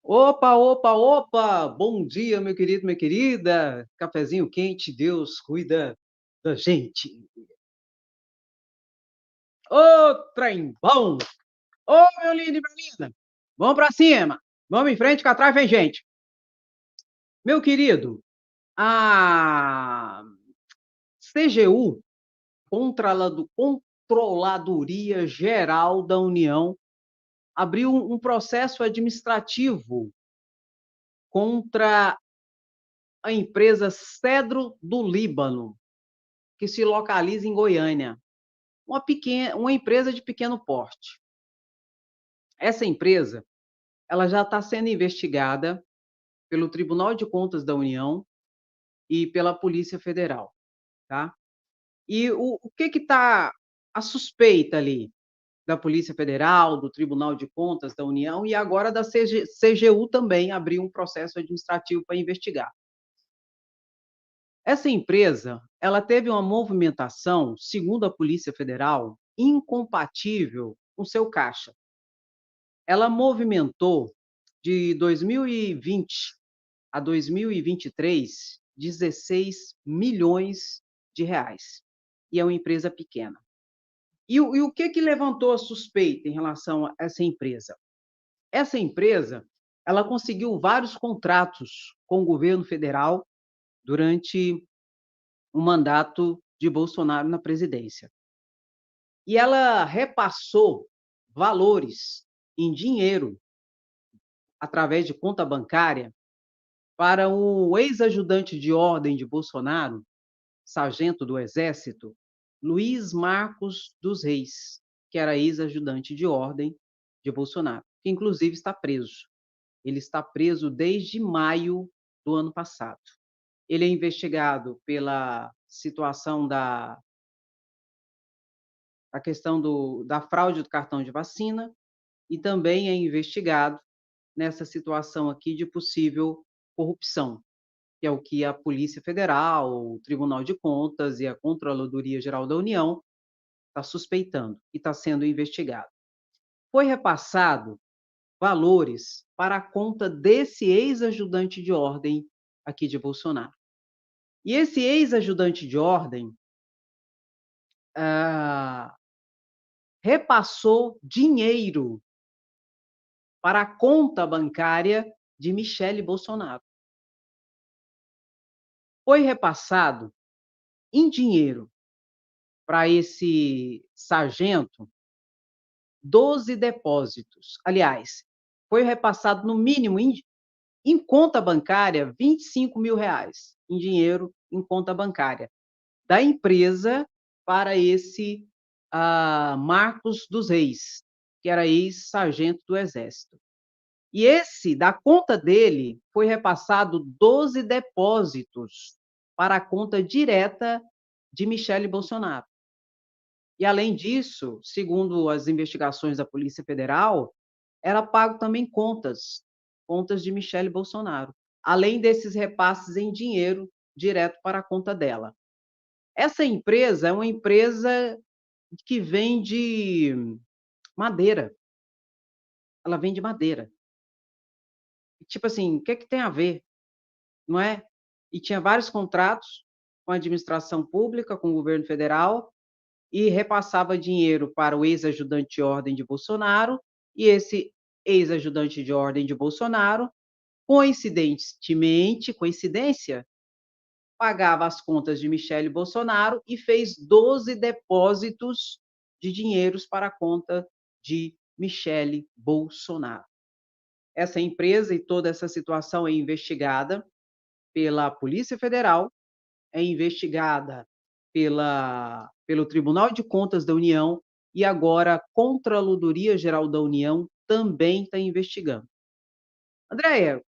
Opa, opa, opa! Bom dia, meu querido, minha querida. Cafezinho quente, Deus cuida da gente. Ô, trem bom! Ô, meu lindo e minha linda! Vamos pra cima! Vamos em frente, que atrás vem gente. Meu querido, a CGU, Controladoria Geral da União, abriu um processo administrativo contra a empresa Cedro do Líbano, que se localiza em Goiânia. Uma empresa de pequeno porte. Essa empresa, ela já está sendo investigada pelo Tribunal de Contas da União e pela Polícia Federal, tá? E o que está a suspeita ali da Polícia Federal, do Tribunal de Contas da União e agora da CGU também abriu um processo administrativo para investigar. Essa empresa, ela teve uma movimentação, segundo a Polícia Federal, incompatível com seu caixa. Ela movimentou de 2020 a 2023 16 milhões de reais. E é uma empresa pequena. E o que levantou a suspeita em relação a essa empresa? Essa empresa, ela conseguiu vários contratos com o governo federal durante o mandato de Bolsonaro na presidência. E ela repassou valores em dinheiro através de conta bancária para o ex-ajudante de ordem de Bolsonaro, sargento do Exército, Luiz Marcos dos Reis, que era ex-ajudante de ordem de Bolsonaro, que inclusive está preso. Ele está preso desde maio do ano passado. Ele é investigado pela situação da questão da fraude do cartão de vacina e também é investigado nessa situação aqui de possível corrupção, que é o que a Polícia Federal, o Tribunal de Contas e a Controladoria Geral da União está suspeitando e está sendo investigado. Foi repassado valores para a conta desse ex-ajudante de ordem aqui de Bolsonaro. E esse ex-ajudante de ordem repassou dinheiro para a conta bancária de Michele Bolsonaro. Foi repassado em dinheiro para esse sargento 12 depósitos. Aliás, foi repassado no mínimo em conta bancária 25 mil reais em dinheiro em conta bancária da empresa para esse Marcos dos Reis, que era ex-sargento do Exército. E esse, da conta dele, foi repassado 12 depósitos para a conta direta de Michele Bolsonaro. E, além disso, segundo as investigações da Polícia Federal, era pago também contas de Michele Bolsonaro, além desses repasses em dinheiro direto para a conta dela. Essa empresa é uma empresa que vende madeira. Ela vende madeira. Tipo assim, o que tem a ver, não é? E tinha vários contratos com a administração pública, com o governo federal, e repassava dinheiro para o ex-ajudante de ordem de Bolsonaro, e esse ex-ajudante de ordem de Bolsonaro, coincidência, pagava as contas de Michele Bolsonaro e fez 12 depósitos de dinheiros para a conta de Michele Bolsonaro. Essa empresa e toda essa situação é investigada pela Polícia Federal, é investigada pelo Tribunal de Contas da União e agora a Controladoria Geral da União também está investigando. Andréia,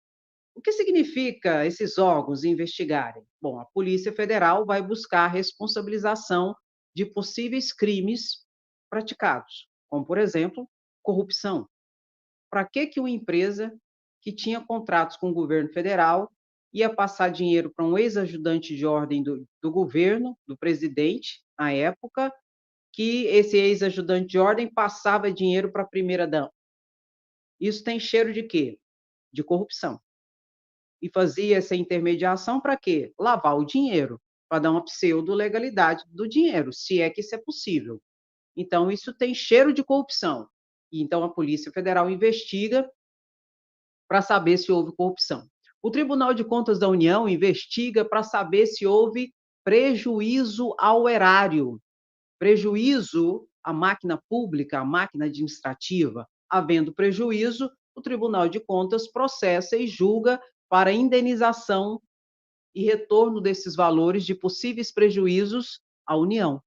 o que significa esses órgãos investigarem? Bom, a Polícia Federal vai buscar a responsabilização de possíveis crimes praticados, como, por exemplo, corrupção. Para que uma empresa que tinha contratos com o governo federal ia passar dinheiro para um ex-ajudante de ordem do governo, do presidente, na época, que esse ex-ajudante de ordem passava dinheiro para a primeira-dama? Isso tem cheiro de quê? de corrupção. E fazia essa intermediação para quê? Lavar o dinheiro, para dar uma pseudo-legalidade do dinheiro, se é que isso é possível. Então, isso tem cheiro de corrupção. E então a Polícia Federal investiga para saber se houve corrupção. O Tribunal de Contas da União investiga para saber se houve prejuízo ao erário, prejuízo à máquina pública, à máquina administrativa. Havendo prejuízo, o Tribunal de Contas processa e julga para indenização e retorno desses valores de possíveis prejuízos à União.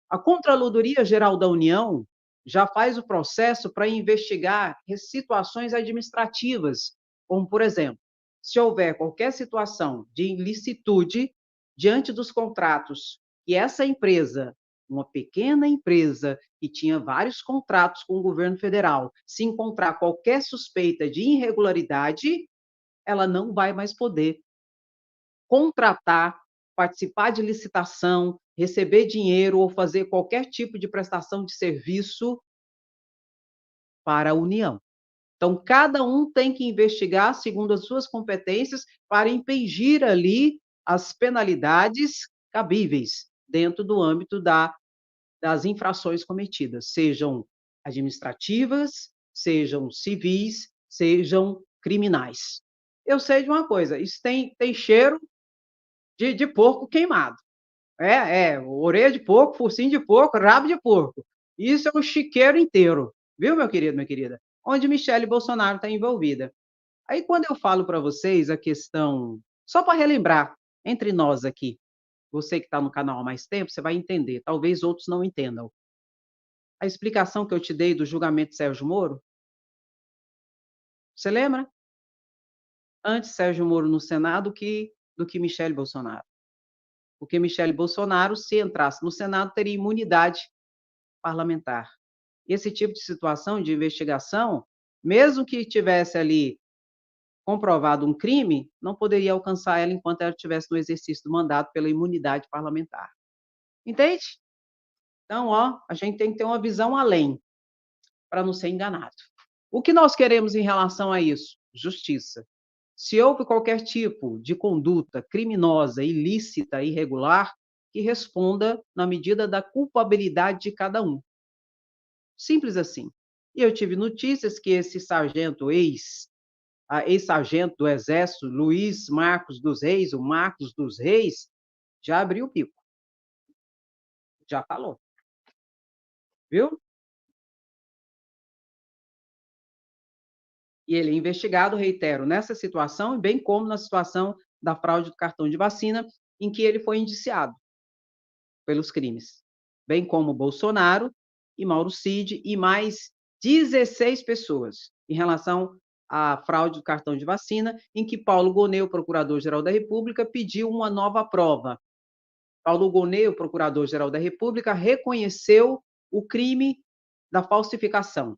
A Contraloria Geral da União já faz o processo para investigar situações administrativas, como, por exemplo, se houver qualquer situação de ilicitude diante dos contratos que essa empresa, uma pequena empresa que tinha vários contratos com o governo federal, se encontrar qualquer suspeita de irregularidade, ela não vai mais poder contratar, participar de licitação, receber dinheiro ou fazer qualquer tipo de prestação de serviço para a União. Então, cada um tem que investigar segundo as suas competências para impingir ali as penalidades cabíveis dentro do âmbito das infrações cometidas, sejam administrativas, sejam civis, sejam criminais. Eu sei de uma coisa, isso tem cheiro de porco queimado. Orelha de porco, focinho de porco, rabo de porco. Isso é um chiqueiro inteiro, viu, meu querido, minha querida? Onde Michele Bolsonaro está envolvida. Aí, quando eu falo para vocês a questão, só para relembrar, entre nós aqui, você que está no canal há mais tempo, você vai entender, talvez outros não entendam. A explicação que eu te dei do julgamento de Sérgio Moro, você lembra? Antes Sérgio Moro no Senado do que Michele Bolsonaro. Porque Michele Bolsonaro, se entrasse no Senado, teria imunidade parlamentar. Esse tipo de situação de investigação, mesmo que tivesse ali comprovado um crime, não poderia alcançar ela enquanto ela estivesse no exercício do mandato pela imunidade parlamentar. Entende? Então, a gente tem que ter uma visão além, para não ser enganado. O que nós queremos em relação a isso? Justiça. Se houve qualquer tipo de conduta criminosa, ilícita, irregular, que responda na medida da culpabilidade de cada um. Simples assim. E eu tive notícias que esse sargento ex-sargento do Exército, Luiz Marcos dos Reis, o Marcos dos Reis, já abriu o bico. Já falou. Viu? E ele é investigado, reitero, nessa situação, bem como na situação da fraude do cartão de vacina, em que ele foi indiciado pelos crimes, bem como Bolsonaro e Mauro Cid e mais 16 pessoas, em relação à fraude do cartão de vacina, em que Paulo Gonet, o Procurador-Geral da República, pediu uma nova prova. Paulo Gonet, o Procurador-Geral da República, reconheceu o crime da falsificação.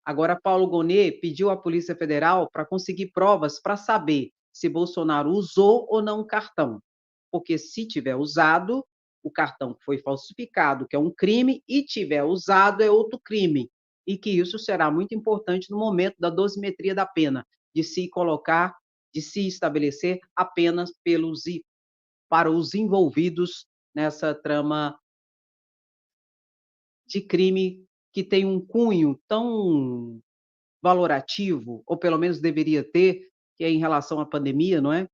Agora, Paulo Gonet pediu à Polícia Federal para conseguir provas para saber se Bolsonaro usou ou não o cartão. Porque se tiver usado, o cartão foi falsificado, que é um crime, e tiver usado, é outro crime. E que isso será muito importante no momento da dosimetria da pena, de se colocar, de se estabelecer apenas para os envolvidos nessa trama de crime que tem um cunho tão valorativo, ou pelo menos deveria ter, que é em relação à pandemia, não é?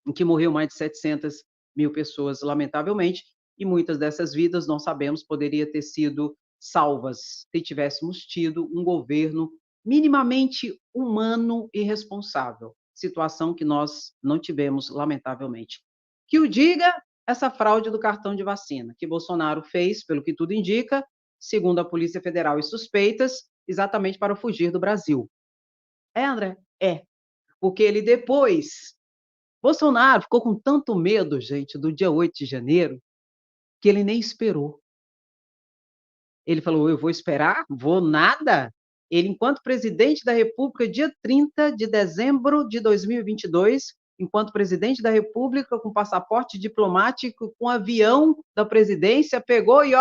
Em que morreu mais de 700 mil pessoas, lamentavelmente, e muitas dessas vidas, nós sabemos, poderia ter sido salvas se tivéssemos tido um governo minimamente humano e responsável, situação que nós não tivemos, lamentavelmente. Que o diga essa fraude do cartão de vacina, que Bolsonaro fez, pelo que tudo indica, segundo a Polícia Federal e suspeitas, exatamente para fugir do Brasil. É, André? É. Porque ele depois Bolsonaro ficou com tanto medo, gente, do dia 8 de janeiro, que ele nem esperou. Ele falou: "Eu vou esperar? Vou nada". Ele, enquanto presidente da República, dia 30 de dezembro de 2022, enquanto presidente da República, com passaporte diplomático, com avião da presidência, pegou e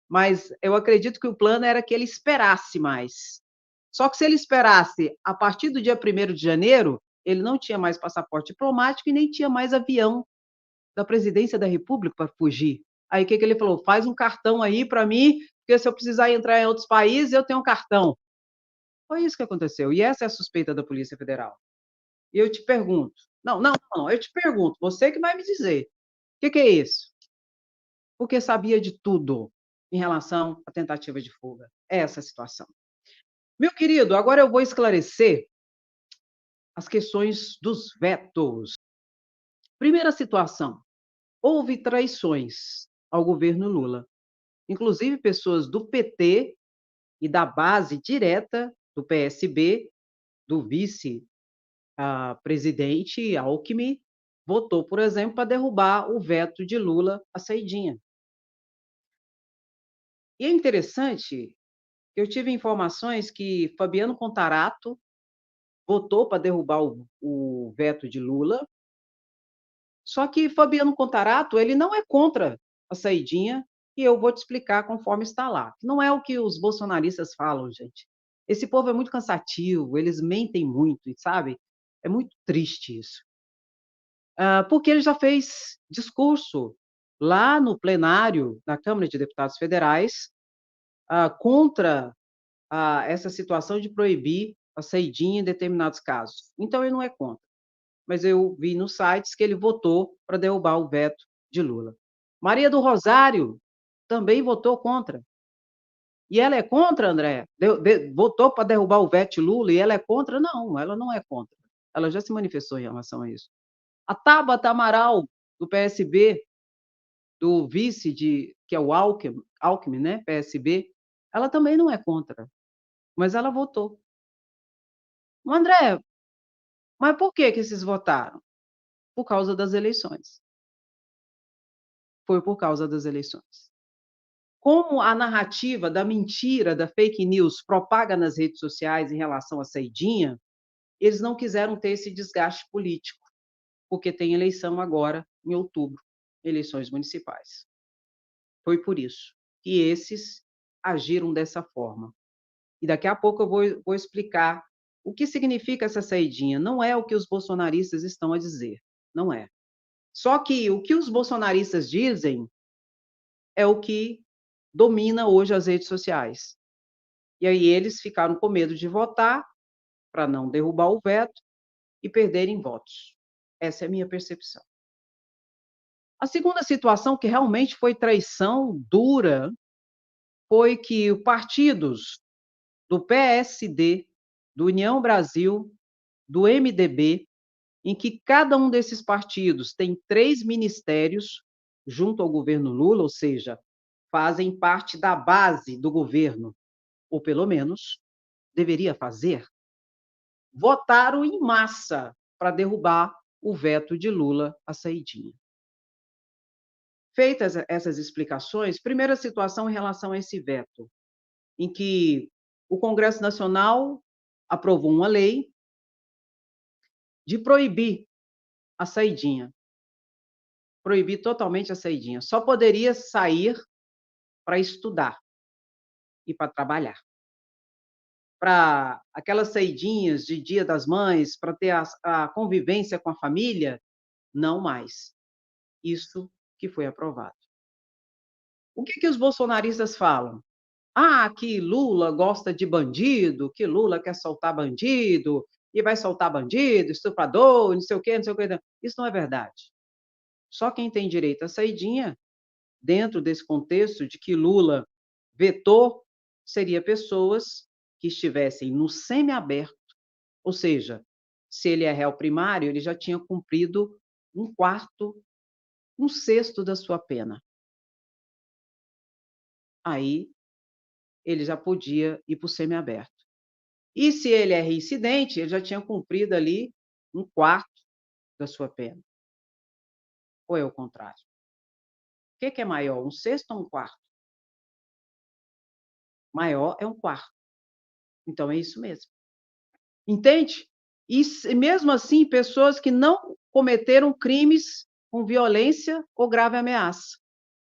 mas eu acredito que o plano era que ele esperasse mais. Só que se ele esperasse a partir do dia 1º de janeiro, ele não tinha mais passaporte diplomático e nem tinha mais avião da presidência da república para fugir. Aí o que que ele falou? "Faz um cartão aí para mim, porque se eu precisar entrar em outros países, eu tenho um cartão". Foi isso que aconteceu, e essa é a suspeita da Polícia Federal. E eu te pergunto não, não, não, eu te pergunto, você que vai me dizer, o que que é isso? Porque sabia de tudo em relação à tentativa de fuga. É essa a situação. Meu querido, agora eu vou esclarecer as questões dos vetos. Primeira situação, houve traições ao governo Lula, inclusive pessoas do PT e da base direta do PSB, do vice presidente Alckmin, votou, por exemplo, para derrubar o veto de Lula à saidinha. E é interessante, eu tive informações que Fabiano Contarato votou para derrubar o veto de Lula, só que Fabiano Contarato, ele não é contra a saidinha, e eu vou te explicar conforme está lá. Não é o que os bolsonaristas falam, gente. Esse povo é muito cansativo, eles mentem muito, e sabe? É muito triste isso. Porque ele já fez discurso lá no plenário da Câmara de Deputados Federais, contra essa situação de proibir a saidinha em determinados casos. Então ele não é contra. Mas eu vi nos sites que ele votou para derrubar o veto de Lula. Maria do Rosário também votou contra. E ela é contra, André? Votou para derrubar o veto de Lula e ela é contra? Não, ela não é contra. Ela já se manifestou em relação a isso. A Tabata Amaral, do PSB, do vice que é o Alckmin, né, PSB, ela também não é contra, mas ela votou. André, mas por que esses votaram? Por causa das eleições. Foi por causa das eleições. Como a narrativa da mentira, da fake news propaga nas redes sociais em relação à saidinha, eles não quiseram ter esse desgaste político, porque tem eleição agora em outubro, eleições municipais. Foi por isso que esses agiram dessa forma. E daqui a pouco eu vou explicar o que significa essa saidinha. Não é o que os bolsonaristas estão a dizer, não é. Só que o que os bolsonaristas dizem é o que domina hoje as redes sociais. E aí eles ficaram com medo de votar para não derrubar o veto e perderem votos. Essa é a minha percepção. A segunda situação, que realmente foi traição dura, foi que os partidos do PSD, do União Brasil, do MDB, em que cada um desses partidos tem 3 ministérios junto ao governo Lula, ou seja, fazem parte da base do governo, ou pelo menos deveria fazer, votaram em massa para derrubar o veto de Lula à saidinha. Feitas essas explicações, primeira situação em relação a esse veto, em que o Congresso Nacional aprovou uma lei de proibir a saidinha, proibir totalmente a saidinha. Só poderia sair para estudar e para trabalhar. Para aquelas saidinhas de Dia das Mães, para ter a convivência com a família, não mais. Isso que foi aprovado. O que os bolsonaristas falam? Que Lula gosta de bandido, que Lula quer soltar bandido, e vai soltar bandido, estuprador, não sei o quê, não sei o quê. Isso não é verdade. Só quem tem direito à saidinha, dentro desse contexto de que Lula vetou, seria pessoas que estivessem no semiaberto, ou seja, se ele é réu primário, ele já tinha cumprido 1/4, 1/6 da sua pena. Aí ele já podia ir para o semiaberto. E se ele é reincidente, ele já tinha cumprido ali 1/4 da sua pena. Ou é o contrário? O que é maior, 1/6 ou 1/4? Maior é 1/4. Então é isso mesmo. Entende? E mesmo assim, pessoas que não cometeram crimes com violência ou grave ameaça,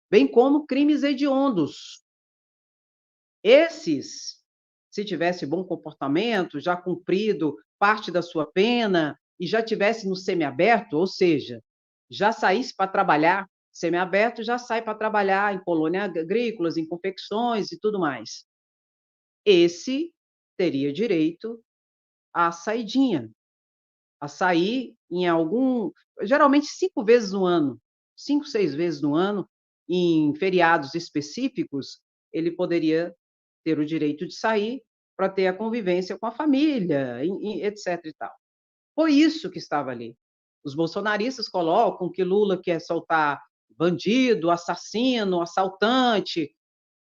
bem como crimes hediondos. Esses se tivesse bom comportamento, já cumprido parte da sua pena e já tivesse no semiaberto, ou seja, já saísse para trabalhar, semiaberto já sai para trabalhar em colônia agrícolas, em confecções e tudo mais. Esse teria direito à saidinha, a sair em algum geralmente 5 vezes no ano, 5, 6 vezes no ano, em feriados específicos, ele poderia ter o direito de sair para ter a convivência com a família, e etc e tal. Foi isso que estava ali. Os bolsonaristas colocam que Lula quer soltar bandido, assassino, assaltante.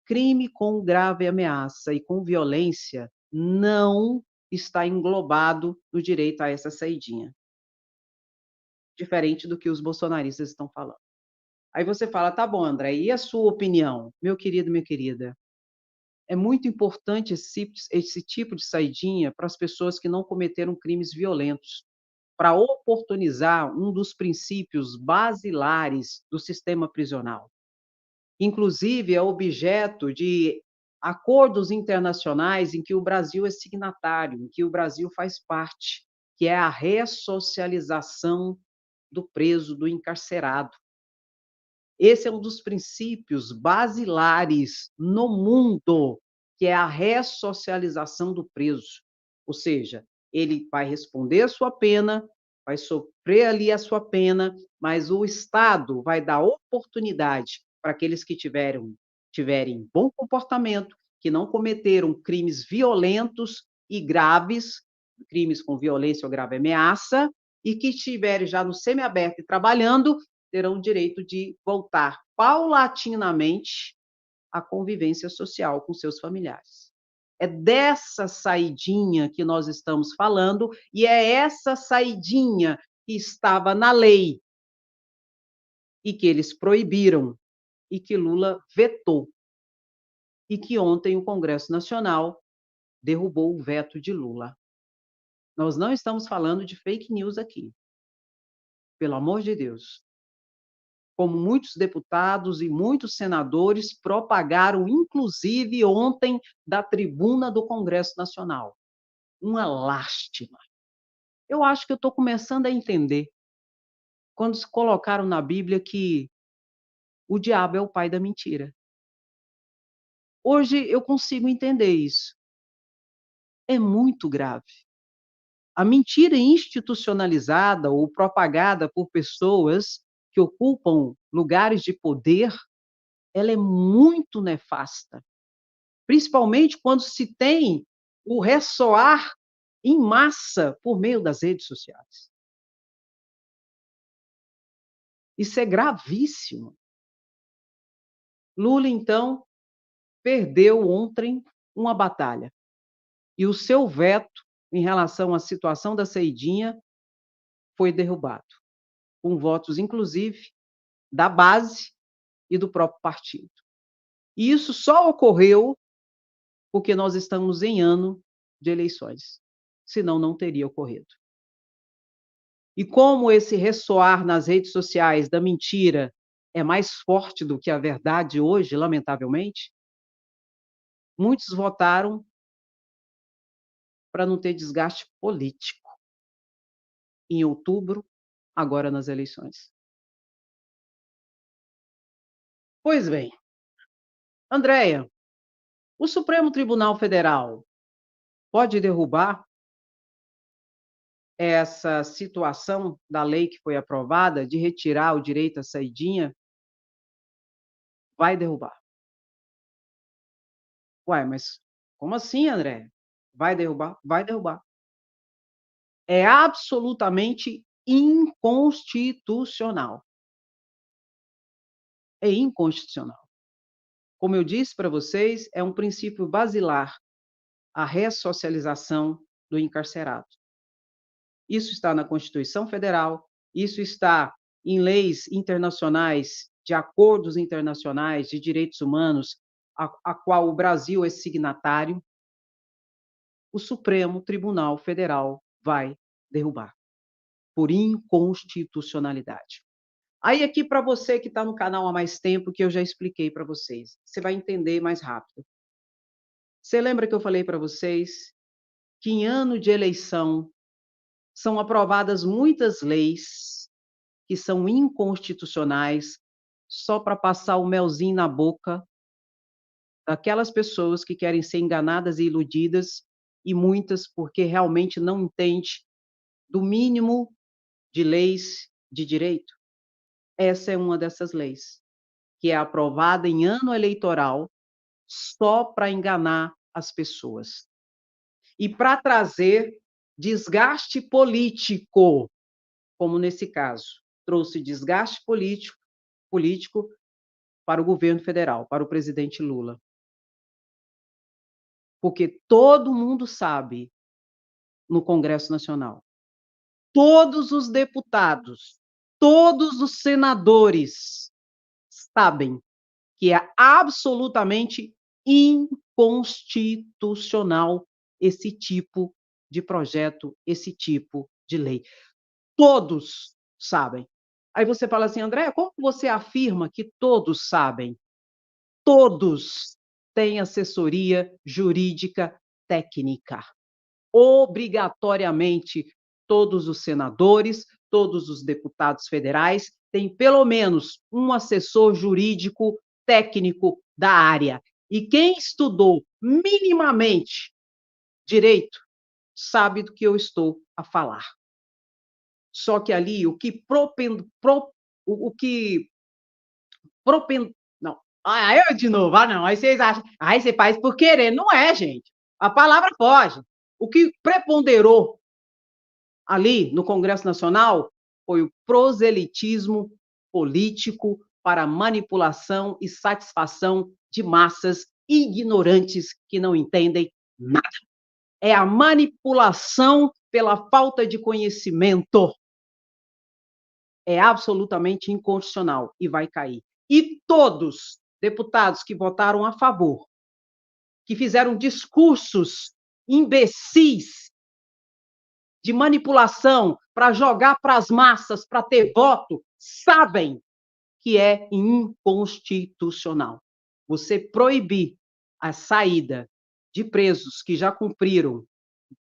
Crime com grave ameaça e com violência não está englobado no direito a essa saidinha, diferente do que os bolsonaristas estão falando. Aí você fala: "Tá bom, André, e a sua opinião?". Meu querido, minha querida, é muito importante esse tipo de saidinha para as pessoas que não cometeram crimes violentos, para oportunizar um dos princípios basilares do sistema prisional. Inclusive, é objeto de acordos internacionais em que o Brasil é signatário, em que o Brasil faz parte, que é a ressocialização do preso, do encarcerado. Esse é um dos princípios basilares no mundo, que é a ressocialização do preso. Ou seja, ele vai responder a sua pena, vai sofrer ali a sua pena, mas o Estado vai dar oportunidade para aqueles que tiverem bom comportamento, que não cometeram crimes violentos e graves, crimes com violência ou grave ameaça, e que estiverem já no semiaberto e trabalhando, terão o direito de voltar paulatinamente à convivência social com seus familiares. É dessa saidinha que nós estamos falando, e é essa saidinha que estava na lei e que eles proibiram e que Lula vetou e que ontem o Congresso Nacional derrubou o veto de Lula. Nós não estamos falando de fake news aqui, pelo amor de Deus. Como muitos deputados e muitos senadores propagaram, inclusive ontem, da tribuna do Congresso Nacional. Uma lástima. Eu acho que eu estou começando a entender quando se colocaram na Bíblia que o diabo é o pai da mentira. Hoje eu consigo entender isso. É muito grave. A mentira institucionalizada ou propagada por pessoas que ocupam lugares de poder, ela é muito nefasta. Principalmente quando se tem o ressoar em massa por meio das redes sociais. Isso é gravíssimo. Lula, então, perdeu ontem uma batalha. E o seu veto em relação à situação da saidinha foi derrubado, com votos, inclusive, da base e do próprio partido. E isso só ocorreu porque nós estamos em ano de eleições, senão não teria ocorrido. E como esse ressoar nas redes sociais da mentira é mais forte do que a verdade hoje, lamentavelmente, muitos votaram para não ter desgaste político em outubro, agora nas eleições. Pois bem, Andréia, o Supremo Tribunal Federal pode derrubar essa situação da lei que foi aprovada de retirar o direito à saidinha? Vai derrubar. Ué, mas como assim, André? Vai derrubar? Vai derrubar. É absolutamente inconstitucional. É inconstitucional. Como eu disse para vocês, é um princípio basilar a ressocialização do encarcerado. Isso está na Constituição Federal, isso está em leis internacionais, de acordos internacionais de direitos humanos, a qual o Brasil é signatário. O Supremo Tribunal Federal vai derrubar, por inconstitucionalidade. Aí aqui para você que está no canal há mais tempo, que eu já expliquei para vocês, você vai entender mais rápido. Você lembra que eu falei para vocês que em ano de eleição são aprovadas muitas leis que são inconstitucionais só para passar o melzinho na boca daquelas pessoas que querem ser enganadas e iludidas, e muitas porque realmente não entende do mínimo de leis de direito? Essa é uma dessas leis, que é aprovada em ano eleitoral só para enganar as pessoas e para trazer desgaste político, como nesse caso, trouxe desgaste político para o governo federal, para o presidente Lula. Porque todo mundo sabe no Congresso Nacional, todos os deputados, todos os senadores sabem que é absolutamente inconstitucional esse tipo de projeto, esse tipo de lei. Todos sabem. Aí você fala assim, André, como você afirma que todos sabem? Todos têm assessoria jurídica técnica. Obrigatoriamente, todos os senadores, todos os deputados federais têm pelo menos um assessor jurídico técnico da área. E quem estudou minimamente direito sabe do que eu estou a falar. Só que ali o que o que não. Aí eu de novo, não, aí vocês acham, aí você faz por querer, não é, gente. A palavra foge. O que preponderou ali no Congresso Nacional foi o proselitismo político para manipulação e satisfação de massas ignorantes que não entendem nada. É a manipulação pela falta de conhecimento. É absolutamente inconstitucional e vai cair. E todos deputados que votaram a favor, que fizeram discursos imbecis de manipulação para jogar para as massas, para ter voto, sabem que é inconstitucional. Você proibir a saída de presos que já cumpriram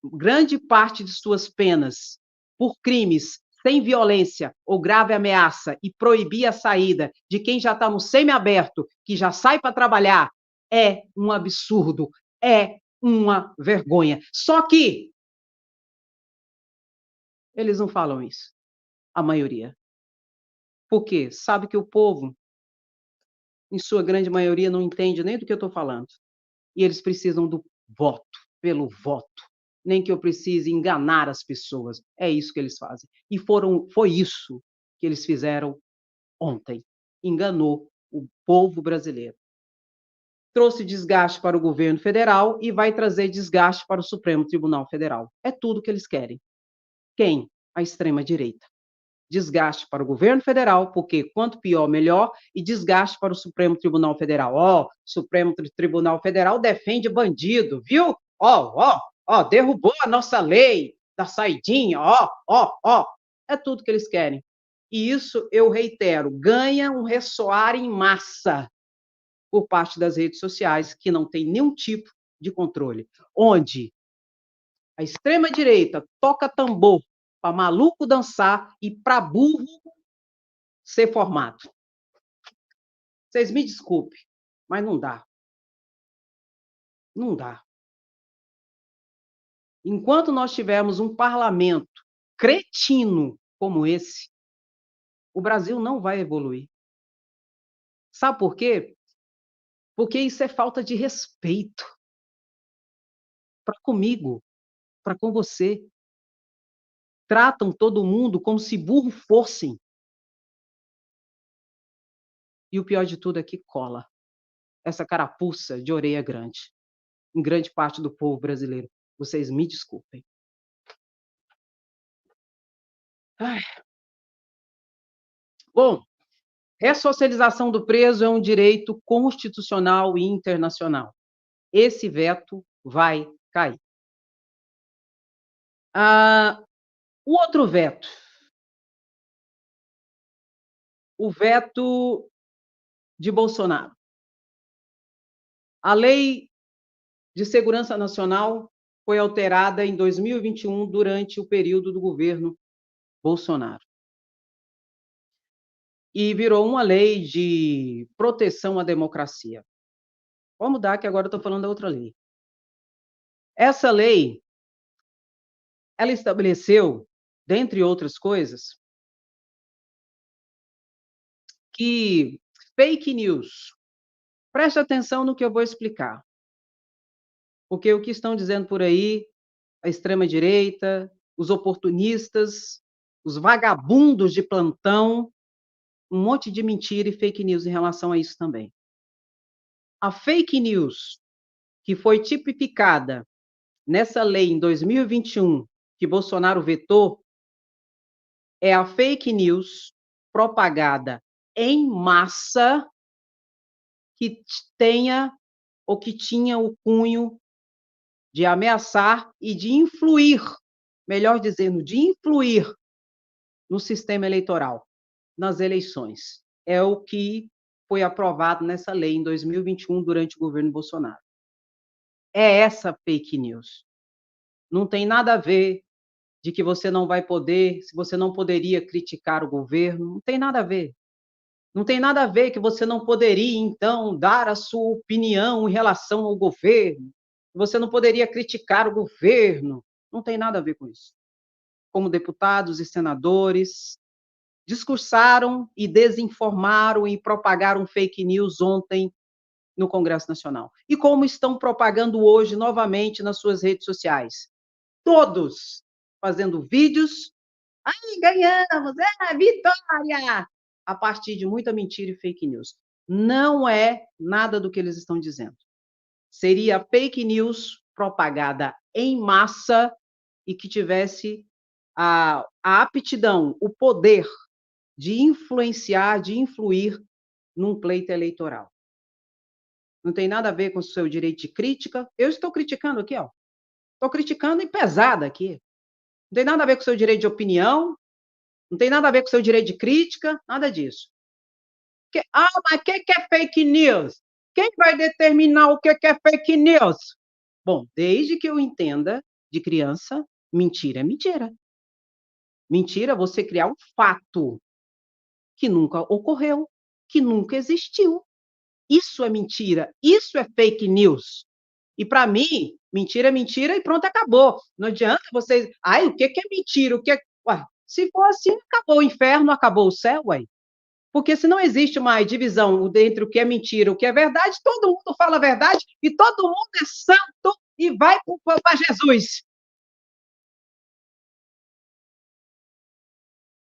grande parte de suas penas por crimes sem violência ou grave ameaça e proibir a saída de quem já está no semiaberto, que já sai para trabalhar, é um absurdo, é uma vergonha. Só que eles não falam isso, a maioria. Por quê? Sabe que o povo, em sua grande maioria, não entende nem do que eu estou falando. E eles precisam do voto, pelo voto. Nem que eu precise enganar as pessoas. É isso que eles fazem. E foi isso que eles fizeram ontem. Enganou o povo brasileiro. Trouxe desgaste para o governo federal e vai trazer desgaste para o Supremo Tribunal Federal. É tudo que eles querem. Quem? A extrema-direita. Desgaste para o governo federal, porque quanto pior, melhor, e desgaste para o Supremo Tribunal Federal. Ó, Supremo Tribunal Federal defende bandido, viu? Ó, derrubou a nossa lei da saidinha, ó. É tudo que eles querem. E isso, eu reitero, ganha um ressoar em massa por parte das redes sociais, que não tem nenhum tipo de controle. Onde a extrema-direita toca tambor para maluco dançar e para burro ser formado. Vocês me desculpem, mas não dá. Não dá. Enquanto nós tivermos um parlamento cretino como esse, o Brasil não vai evoluir. Sabe por quê? Porque isso é falta de respeito para comigo, para com você. Tratam todo mundo como se burro fossem. E o pior de tudo é que cola essa carapuça de orelha grande em grande parte do povo brasileiro. Vocês me desculpem. Ai. Bom, ressocialização do preso é um direito constitucional e internacional. Esse veto vai cair. O outro veto, o veto de Bolsonaro. A lei de Segurança Nacional foi alterada em 2021 durante o período do governo Bolsonaro. E virou uma lei de proteção à democracia. Vou mudar que agora eu estou falando da outra lei. Essa lei, ela estabeleceu, dentre outras coisas, que fake news, preste atenção no que eu vou explicar, porque o que estão dizendo por aí, a extrema-direita, os oportunistas, os vagabundos de plantão, um monte de mentira e fake news em relação a isso também. A fake news que foi tipificada nessa lei em 2021, que Bolsonaro vetou, é a fake news propagada em massa que tenha ou que tinha o cunho de ameaçar e de influir, melhor dizendo, de influir no sistema eleitoral, nas eleições. É o que foi aprovado nessa lei em 2021 durante o governo Bolsonaro. É essa fake news. Não tem nada a ver de que você não vai poder, se você não poderia criticar o governo, não tem nada a ver. Não tem nada a ver que você não poderia, então, dar a sua opinião em relação ao governo, você não poderia criticar o governo, não tem nada a ver com isso. Como deputados e senadores discursaram e desinformaram e propagaram fake news ontem no Congresso Nacional. E como estão propagando hoje novamente nas suas redes sociais. Todos fazendo vídeos. Ai, ganhamos! Vitória! A partir de muita mentira e fake news. Não é nada do que eles estão dizendo. Seria fake news propagada em massa e que tivesse a aptidão, o poder de influenciar, de influir num pleito eleitoral. Não tem nada a ver com o seu direito de crítica. Eu estou criticando aqui, ó. Estou criticando e pesada aqui. Não tem nada a ver com o seu direito de opinião, não tem nada a ver com o seu direito de crítica, nada disso. Mas o que é fake news? Quem vai determinar o que é fake news? Bom, desde que eu entenda de criança, mentira é mentira. Mentira é você criar um fato que nunca ocorreu, que nunca existiu. Isso é mentira, isso é fake news. E para mim, mentira é mentira e pronto, acabou. Não adianta vocês. Ai, o que é mentira? O que é. Ué, se for assim, acabou o inferno, acabou o céu, ué. Porque se não existe mais divisão entre o que é mentira e o que é verdade, todo mundo fala a verdade e todo mundo é santo e vai para Jesus.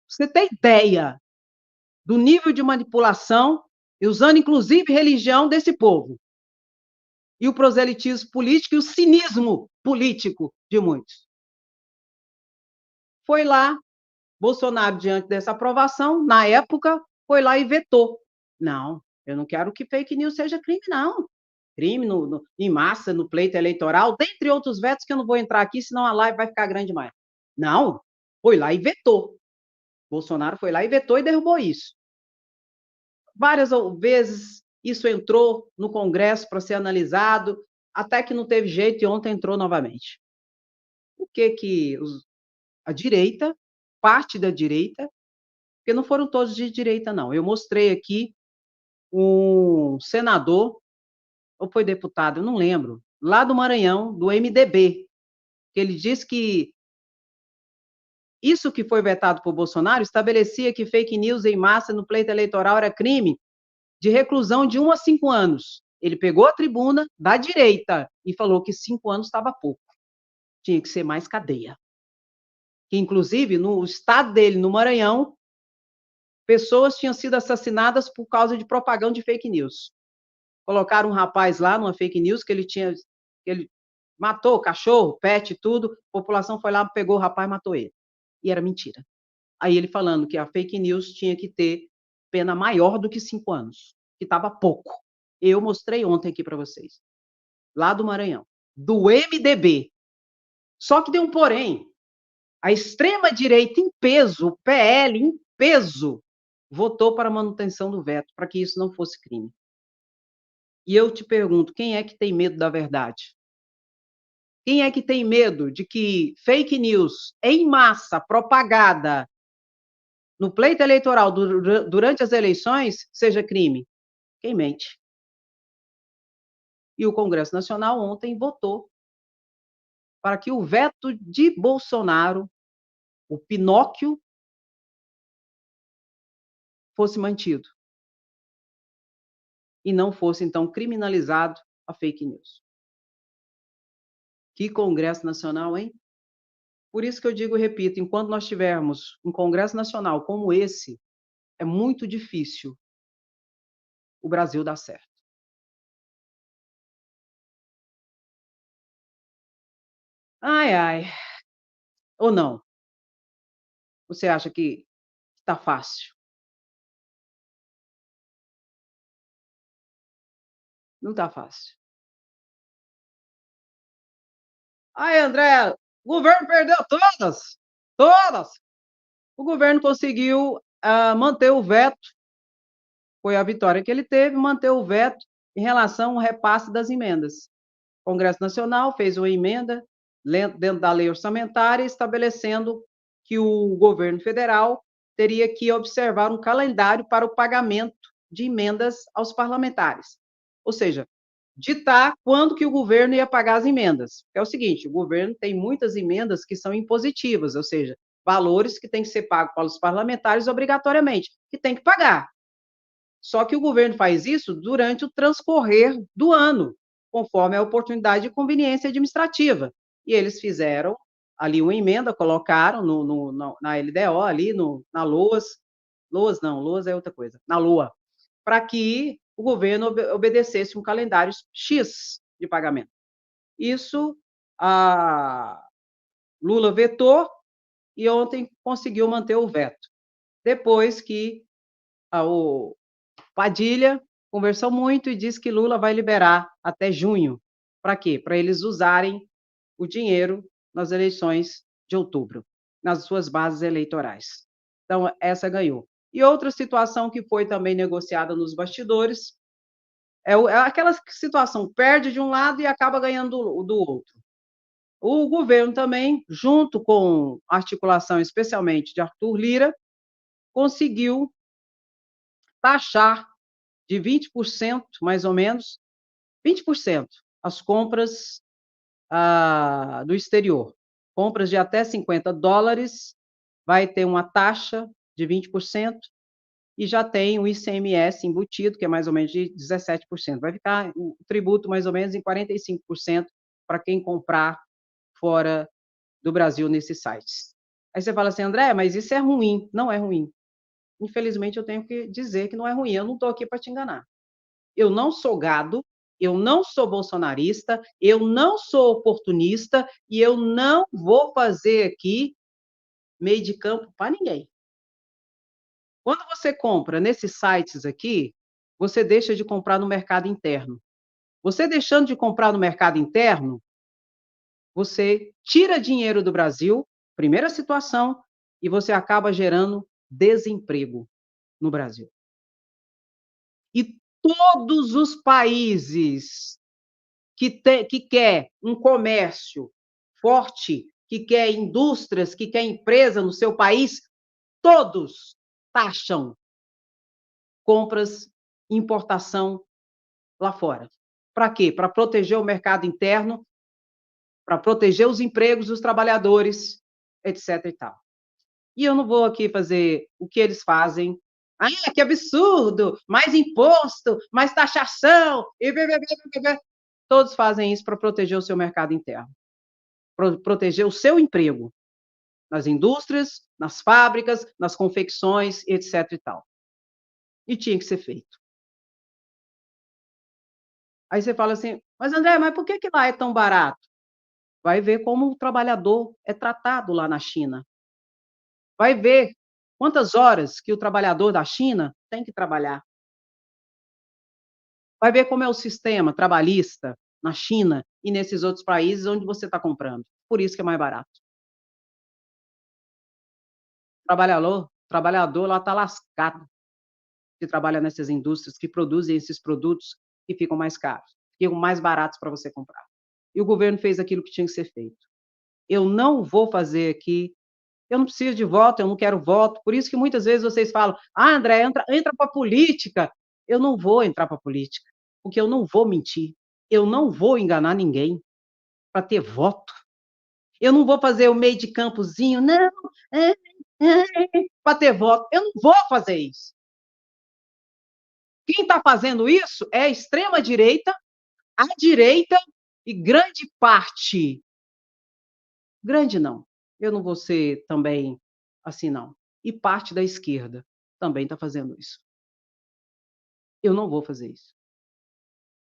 Você tem ideia do nível de manipulação, e usando inclusive religião desse povo? E o proselitismo político e o cinismo político de muitos. Foi lá, Bolsonaro, diante dessa aprovação, na época, foi lá e vetou. Não, eu não quero que fake news seja crime, não. Crime em massa, no pleito eleitoral, dentre outros vetos que eu não vou entrar aqui, senão a live vai ficar grande demais. Não, foi lá e vetou. Bolsonaro foi lá e vetou e derrubou isso. Várias vezes isso entrou no Congresso para ser analisado, até que não teve jeito e ontem entrou novamente. O que a direita, parte da direita, porque não foram todos de direita, não. Eu mostrei aqui um senador, ou foi deputado, eu não lembro, lá do Maranhão, do MDB, que ele disse que isso que foi vetado por Bolsonaro estabelecia que fake news em massa no pleito eleitoral era crime de reclusão de 1 a 5 anos. Ele pegou a tribuna da direita e falou que 5 anos estava pouco. Tinha que ser mais cadeia. Que, inclusive, no estado dele, no Maranhão, pessoas tinham sido assassinadas por causa de propaganda de fake news. Colocaram um rapaz lá numa fake news que ele matou cachorro, pet, tudo. A população foi lá, pegou o rapaz e matou ele. E era mentira. Aí ele falando que a fake news tinha que ter pena maior do que 5 anos, que estava pouco. Eu mostrei ontem aqui para vocês. Lá do Maranhão. Do MDB. Só que deu um porém. A extrema-direita em peso, o PL em peso, votou para a manutenção do veto, para que isso não fosse crime. E eu te pergunto, quem é que tem medo da verdade? Quem é que tem medo de que fake news em massa propagada no pleito eleitoral durante as eleições seja crime? Quem mente? E o Congresso Nacional ontem votou para que o veto de Bolsonaro, o Pinóquio, fosse mantido e não fosse, então, criminalizado a fake news. Que Congresso Nacional, hein? Por isso que eu digo e repito, enquanto nós tivermos um Congresso Nacional como esse, é muito difícil o Brasil dar certo. Ai, ai. Ou não? Você acha que está fácil? Não está fácil. Ai, André, o governo perdeu todas, todas. O governo conseguiu manter o veto, foi a vitória que ele teve, manter o veto em relação ao repasse das emendas. O Congresso Nacional fez uma emenda dentro da lei orçamentária, estabelecendo que o governo federal teria que observar um calendário para o pagamento de emendas aos parlamentares. Ou seja, ditar quando que o governo ia pagar as emendas. É o seguinte, o governo tem muitas emendas que são impositivas, ou seja, valores que têm que ser pagos pelos parlamentares obrigatoriamente, que tem que pagar. Só que o governo faz isso durante o transcorrer do ano, conforme a oportunidade de conveniência administrativa. E eles fizeram ali uma emenda, colocaram na LDO, ali na LOAS, LOAS não, LOAS é outra coisa, na LOA, para que o governo obedecesse um calendário X de pagamento. Isso a Lula vetou e ontem conseguiu manter o veto. Depois que o Padilha conversou muito e disse que Lula vai liberar até junho. Para quê? Para eles usarem o dinheiro nas eleições de outubro, nas suas bases eleitorais. Então, essa ganhou. E outra situação que foi também negociada nos bastidores é aquela situação, perde de um lado e acaba ganhando do outro. O governo também, junto com a articulação especialmente de Arthur Lira, conseguiu taxar de 20%, mais ou menos, 20% as compras do exterior. Compras de até $50 vai ter uma taxa de 20% e já tem o ICMS embutido, que é mais ou menos de 17%. Vai ficar o tributo mais ou menos em 45% para quem comprar fora do Brasil nesses sites. Aí você fala assim, André, mas isso é ruim. Não é ruim. Infelizmente, eu tenho que dizer que não é ruim. Eu não estou aqui para te enganar. Eu não sou gado, eu não sou bolsonarista, eu não sou oportunista e eu não vou fazer aqui meio de campo para ninguém. Quando você compra nesses sites aqui, você deixa de comprar no mercado interno. Você deixando de comprar no mercado interno, você tira dinheiro do Brasil, primeira situação, e você acaba gerando desemprego no Brasil. E todos os países que quer um comércio forte, que quer indústrias, que quer empresa no seu país, todos taxam compras e importação lá fora. Para quê? Para proteger o mercado interno, para proteger os empregos dos trabalhadores, etc. e tal. E eu não vou aqui fazer o que eles fazem. Ah, que absurdo! Mais imposto, mais taxação, e todos fazem isso para proteger o seu mercado interno, proteger o seu emprego nas indústrias, nas fábricas, nas confecções, etc. e tal. E tinha que ser feito. Aí você fala assim, mas André, mas por que lá é tão barato? Vai ver como o trabalhador é tratado lá na China. Vai ver quantas horas que o trabalhador da China tem que trabalhar. Vai ver como é o sistema trabalhista na China e nesses outros países onde você está comprando. Por isso que é mais barato. Trabalhador lá está lascado, que trabalha nessas indústrias que produzem esses produtos que ficam mais caros, ficam mais baratos para você comprar. e o governo fez aquilo que tinha que ser feito. Eu não vou fazer aqui, eu não preciso de voto, eu não quero voto, por isso que muitas vezes vocês falam: "Ah, André, entra para a política". Eu não vou entrar para a política, porque eu não vou mentir, eu não vou enganar ninguém para ter voto. Eu não vou fazer o meio de campozinho, não, para ter voto. Eu não vou fazer isso. Quem está fazendo isso é a extrema-direita, a direita e grande parte, grande não, eu não vou ser também assim, não, e parte da esquerda também está fazendo isso. Eu não vou fazer isso.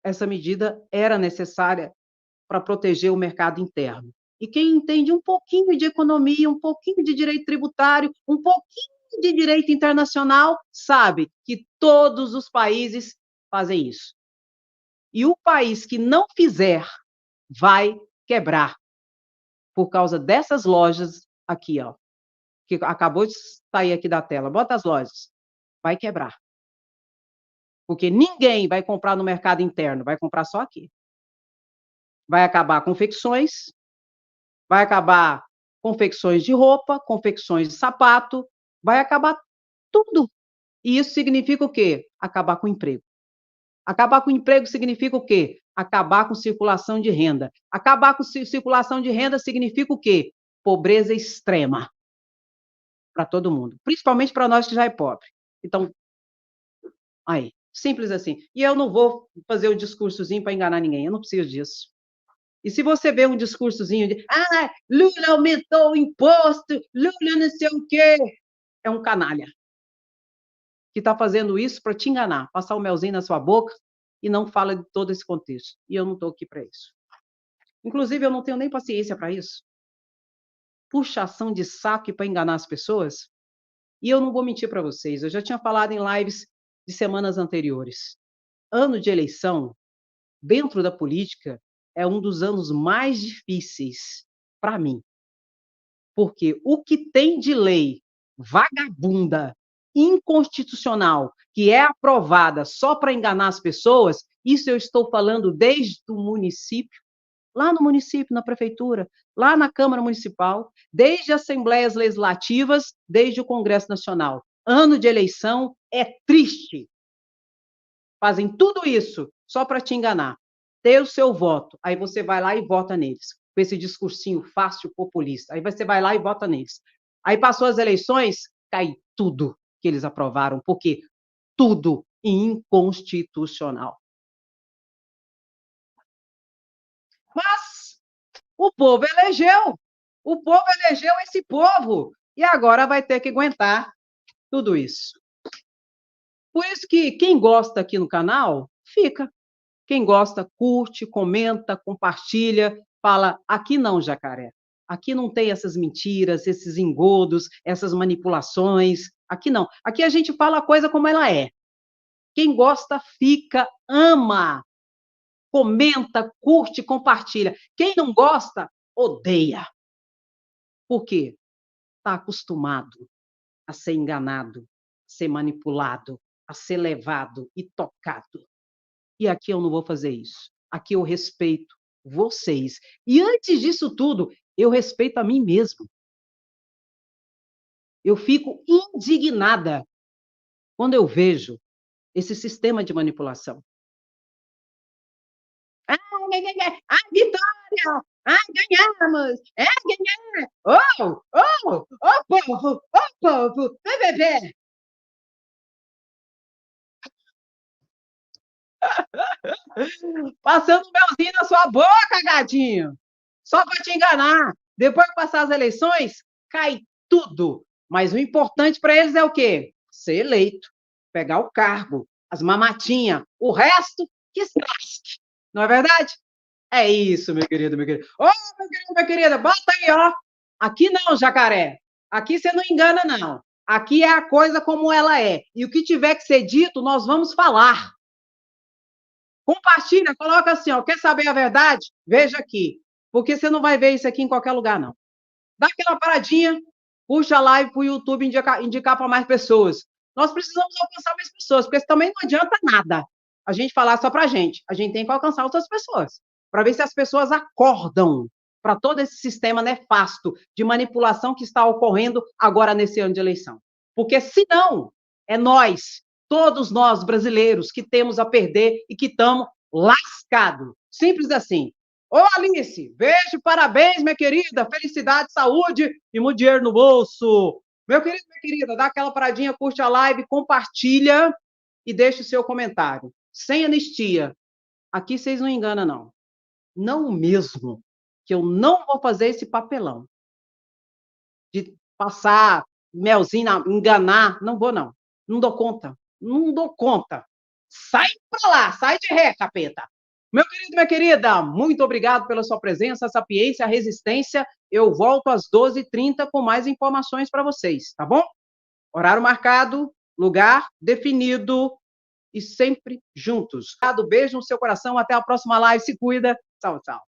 Essa medida era necessária para proteger o mercado interno. E quem entende um pouquinho de economia, um pouquinho de direito tributário, um pouquinho de direito internacional, sabe que todos os países fazem isso. E o país que não fizer vai quebrar por causa dessas lojas aqui, ó, que acabou de sair aqui da tela. Bota as lojas. Vai quebrar. Porque ninguém vai comprar no mercado interno, vai comprar só aqui. Vai acabar confecções, vai acabar confecções de roupa, confecções de sapato, vai acabar tudo. E isso significa o quê? Acabar com o emprego. Acabar com o emprego significa o quê? Acabar com circulação de renda. Acabar com circulação de renda significa o quê? Pobreza extrema para todo mundo, principalmente para nós que já é pobre. Então, aí, simples assim. E eu não vou fazer o discursozinho para enganar ninguém, eu não preciso disso. E se você vê um discursozinho de Lula aumentou o imposto, Lula não sei o quê, é um canalha que está fazendo isso para te enganar, passar o melzinho na sua boca e não fala de todo esse contexto. E eu não estou aqui para isso. Inclusive, eu não tenho nem paciência para isso. Puxação de saco para enganar as pessoas. E eu não vou mentir para vocês, eu já tinha falado em lives de semanas anteriores. Ano de eleição, dentro da política, é um dos anos mais difíceis para mim. Porque o que tem de lei vagabunda, inconstitucional, que é aprovada só para enganar as pessoas, isso eu estou falando desde o município, lá no município, na prefeitura, lá na Câmara Municipal, desde assembleias legislativas, desde o Congresso Nacional. Ano de eleição é triste. Fazem tudo isso só para te enganar. Ter o seu voto, aí você vai lá e vota neles, com esse discursinho fácil, populista. Aí você vai lá e vota neles. Aí passou as eleições, cai tudo que eles aprovaram, porque tudo inconstitucional. Mas o povo elegeu esse povo, e agora vai ter que aguentar tudo isso. Por isso que quem gosta aqui no canal, fica. Quem gosta, curte, comenta, compartilha, fala, aqui não, Jacaré. Aqui não tem essas mentiras, esses engodos, essas manipulações. Aqui não. Aqui a gente fala a coisa como ela é. Quem gosta, fica, ama, comenta, curte, compartilha. Quem não gosta, odeia. Por quê? Está acostumado a ser enganado, a ser manipulado, a ser levado e tocado. E aqui eu não vou fazer isso. Aqui eu respeito vocês. E antes disso tudo, eu respeito a mim mesmo. Eu fico indignada quando eu vejo esse sistema de manipulação. Vitória! Ganhamos! Ganhar! Povo! Povo! BBB! Passando o melzinho na sua boca, gadinho. Só para te enganar. Depois que passar as eleições, cai tudo. Mas o importante para eles é o quê? Ser eleito, pegar o cargo, as mamatinhas, o resto que se lasque. Não é verdade? É isso, meu querido, meu querido. Ô, meu querido, minha querida, bota aí, ó. Aqui não, Jacaré. Aqui você não engana, não. Aqui é a coisa como ela é. E o que tiver que ser dito, nós vamos falar. Compartilha, coloca assim, ó, quer saber a verdade? Veja aqui, porque você não vai ver isso aqui em qualquer lugar, não. Dá aquela paradinha, puxa a live para o YouTube indicar para mais pessoas. Nós precisamos alcançar mais pessoas, porque também não adianta nada a gente falar só para a gente tem que alcançar outras pessoas. para ver se as pessoas acordam para todo esse sistema nefasto de manipulação que está ocorrendo agora nesse ano de eleição. Porque senão, é nós, todos nós brasileiros, que temos a perder e que estamos lascados. Simples assim. Ô Alice, beijo, parabéns, minha querida, felicidade, saúde e muito dinheiro no bolso. Meu querido, minha querida, dá aquela paradinha, curte a live, compartilha e deixa o seu comentário. Sem anistia. Aqui vocês não enganam, não. Não mesmo. Que eu não vou fazer esse papelão de passar melzinho, enganar. Não vou, não. Não dou conta. Não dou conta. Sai pra lá, sai de ré, capeta. Meu querido, minha querida, muito obrigado pela sua presença, sapiência, resistência. Eu volto às 12h30 com mais informações para vocês, tá bom? Horário marcado, lugar definido e sempre juntos. Beijo no seu coração, até a próxima live, se cuida. Tchau, tchau.